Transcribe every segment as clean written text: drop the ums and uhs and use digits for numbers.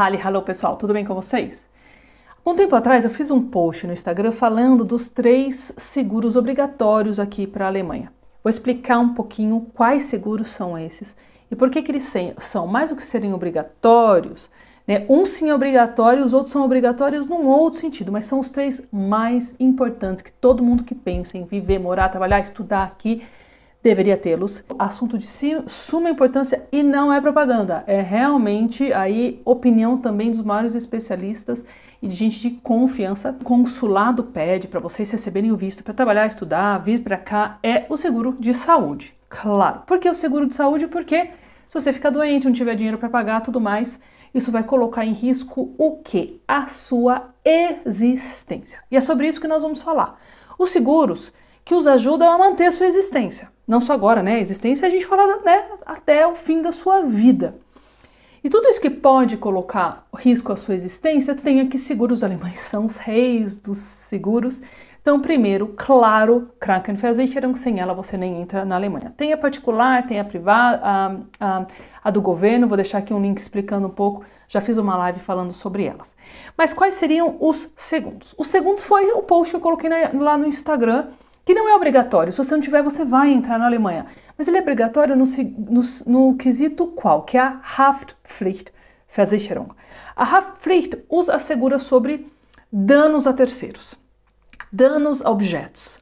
Hallo pessoal, tudo bem com vocês? Um tempo atrás eu fiz um post no Instagram falando dos 3 seguros obrigatórios aqui para a Alemanha. Vou explicar um pouquinho quais seguros são esses e por que eles são mais do que serem obrigatórios, né? Um sim é obrigatório, os outros são obrigatórios num outro sentido, mas são os 3 mais importantes que todo mundo que pensa em viver, morar, trabalhar, estudar aqui deveria tê-los. Assunto de suma importância e não é propaganda, é realmente aí opinião também dos maiores especialistas e de gente de confiança. O consulado pede para vocês receberem o visto para trabalhar, estudar, vir para cá, é o seguro de saúde. Claro, por que o seguro de saúde? Porque se você ficar doente, não tiver dinheiro para pagar, tudo mais, isso vai colocar em risco o quê? A sua existência. E é sobre isso que nós vamos falar. Os seguros que os ajudam a manter a sua existência. Não só agora, né? Existência a gente fala, né, até o fim da sua vida. E tudo isso que pode colocar risco à sua existência, tem aqui seguros alemães, são os reis dos seguros. Então, primeiro, claro, Krankenversicherung, sem ela você nem entra na Alemanha. Tem a particular, tem a privada, a do governo, vou deixar aqui um link explicando um pouco, já fiz uma live falando sobre elas. Mas quais seriam os segundos? Os segundos foi o post que eu coloquei lá no Instagram, que não é obrigatório, se você não tiver, você vai entrar na Alemanha. Mas ele é obrigatório no quesito qual? Que é a Haftpflichtversicherung. A Haftpflicht os assegura sobre danos a terceiros, danos a objetos.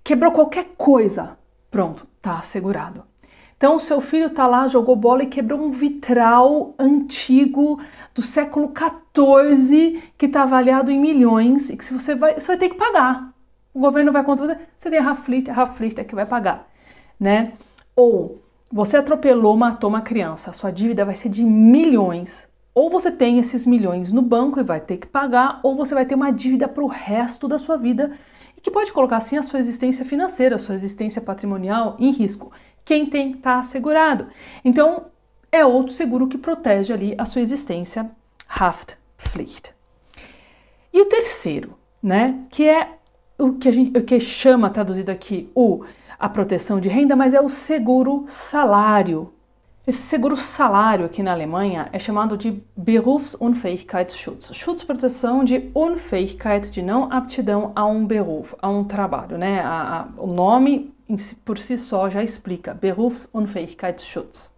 Quebrou qualquer coisa, pronto, tá assegurado. Então o seu filho tá lá, jogou bola e quebrou um vitral antigo do século XIV que tá avaliado em milhões e que se você vai ter que pagar. O governo vai contra você, você tem a Haftpflicht é que vai pagar, né? Ou você atropelou, matou uma criança, a sua dívida vai ser de milhões. Ou você tem esses milhões no banco e vai ter que pagar, ou você vai ter uma dívida para o resto da sua vida e que pode colocar assim a sua existência financeira, a sua existência patrimonial em risco. Quem tem está assegurado. Então é outro seguro que protege ali a sua existência, Haftpflicht. E o terceiro, né, que é o que chama, traduzido aqui, a proteção de renda, mas é o seguro salário. Esse seguro salário aqui na Alemanha é chamado de Berufsunfähigkeitsschutz. Schutz, proteção de Unfähigkeit, de não aptidão a um Beruf, a um trabalho, né? O nome por si só já explica, Berufsunfähigkeitsschutz.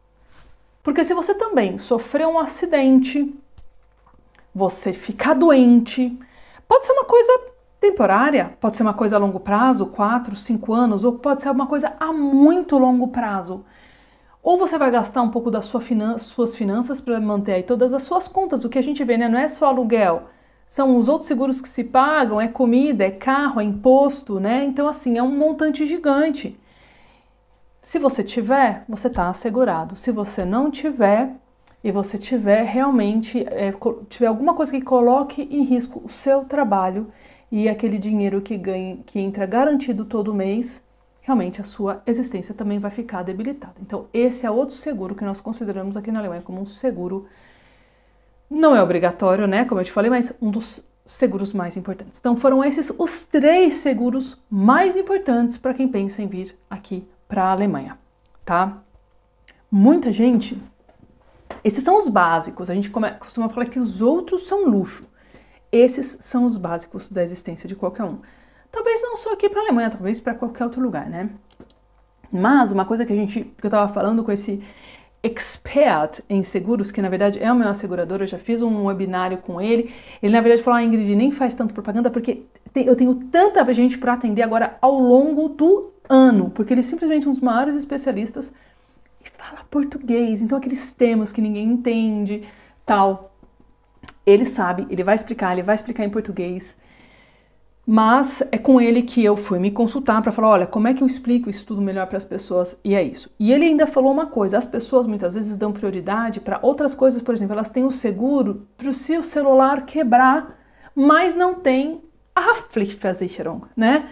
Porque se você também sofreu um acidente, você ficar doente, pode ser uma coisa temporária, pode ser uma coisa a longo prazo, 4, 5 anos, ou pode ser uma coisa a muito longo prazo. Ou você vai gastar um pouco das suas finanças para manter aí todas as suas contas, o que a gente vê, né? Não é só aluguel, são os outros seguros que se pagam, é comida, é carro, é imposto, né? Então assim, é um montante gigante. Se você tiver, você está assegurado. Se você não tiver, e você tiver realmente, tiver alguma coisa que coloque em risco o seu trabalho, e aquele dinheiro que entra garantido todo mês, realmente a sua existência também vai ficar debilitada. Então esse é outro seguro que nós consideramos aqui na Alemanha como um seguro, não é obrigatório, né, como eu te falei, mas um dos seguros mais importantes. Então foram esses os 3 seguros mais importantes para quem pensa em vir aqui para a Alemanha, tá? Muita gente, esses são os básicos, a gente costuma falar que os outros são luxo. Esses são os básicos da existência de qualquer um. Talvez não só aqui para a Alemanha, talvez para qualquer outro lugar, né? Mas uma coisa que eu estava falando com esse expert em seguros, que na verdade é o meu assegurador, eu já fiz um webinário com ele. Ele na verdade falou, Ingrid, nem faz tanto propaganda porque eu tenho tanta gente para atender agora ao longo do ano, porque ele é simplesmente um dos maiores especialistas e fala português, então aqueles temas que ninguém entende, tal. Ele sabe, ele vai explicar em português, mas é com ele que eu fui me consultar para falar, olha, como é que eu explico isso tudo melhor para as pessoas, e é isso. E ele ainda falou uma coisa, as pessoas muitas vezes dão prioridade para outras coisas, por exemplo, elas têm o seguro para o seu celular quebrar, mas não tem a Haftpflichtversicherung, né?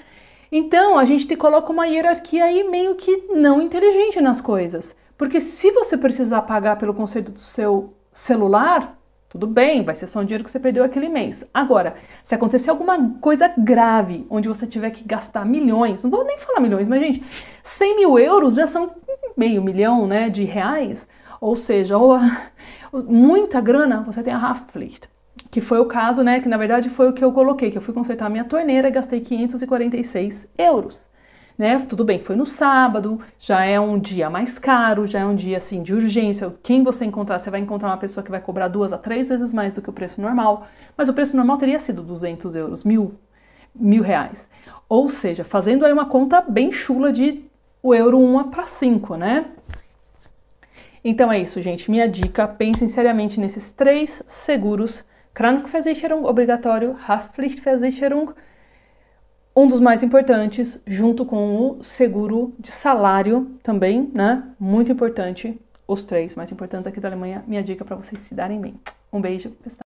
Então a gente coloca uma hierarquia aí meio que não inteligente nas coisas, porque se você precisar pagar pelo conserto do seu celular, tudo bem, vai ser só um dinheiro que você perdeu aquele mês. Agora, se acontecer alguma coisa grave, onde você tiver que gastar milhões, não vou nem falar milhões, mas gente, 100 mil euros já são meio milhão, né, de reais, Ou seja, ou muita grana, você tem a Haftpflicht, que foi o caso, né, que na verdade foi o que eu coloquei, que eu fui consertar a minha torneira e gastei 546 euros. Né? Tudo bem, foi no sábado, já é um dia mais caro, já é um dia assim de urgência. Quem você encontrar, você vai encontrar uma pessoa que vai cobrar 2 a 3 vezes mais do que o preço normal, mas o preço normal teria sido 200 euros, mil reais. Ou seja, fazendo aí uma conta bem chula de o euro 1 para 5, né? Então é isso, gente. Minha dica, pensem seriamente nesses 3 seguros. Krankenversicherung obrigatório, Haftpflichtversicherung, um dos mais importantes, junto com o seguro de salário também, né? Muito importante, os 3 mais importantes aqui da Alemanha. Minha dica para vocês se darem bem. Um beijo.